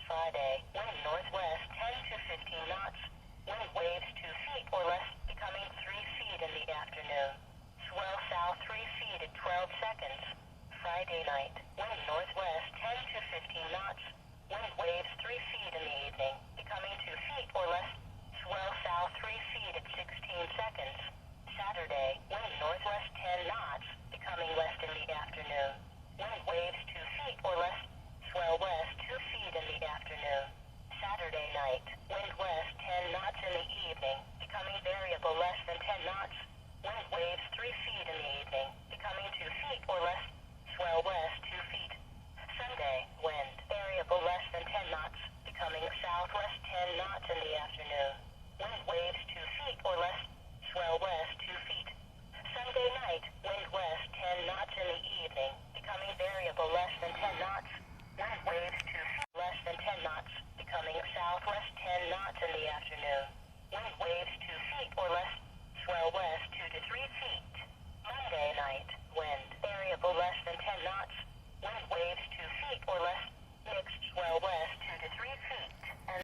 Friday, wind northwest 10 to 15 knots. Wind waves 2 feet or less, becoming 3 feet in the afternoon. Swell south 3 feet at 12 seconds. Friday night, wind northwest 10 to 15 knots. Wind waves 3 feet in the evening, becoming 2 feet or less. Swell south 3 feet at 16 seconds. Saturday, wind northwest 10 knots, becoming west in the afternoon. Wind waves 2 feet or less. Swell west 2 feet in the afternoon. Saturday night, wind west 10 knots in the evening, becoming variable less than 10 knots. Wind waves 3 feet in the evening, becoming 2 feet or less. Swell west 2 feet. Sunday, wind variable less than 10 knots, becoming southwest 10 knots in the afternoon. Wind waves 2 feet or less. Swell west 2 feet. Sunday night, wind west 10 knots in the evening, becoming variable less than 10 knots. Wind waves 2 feet less than 10 knots, becoming southwest 10 knots in the afternoon. Wind waves 2 feet or less. Swell west 2 to 3 feet. Monday night, wind variable less than 10 knots. Wind waves 2 feet or less. Mixed swell west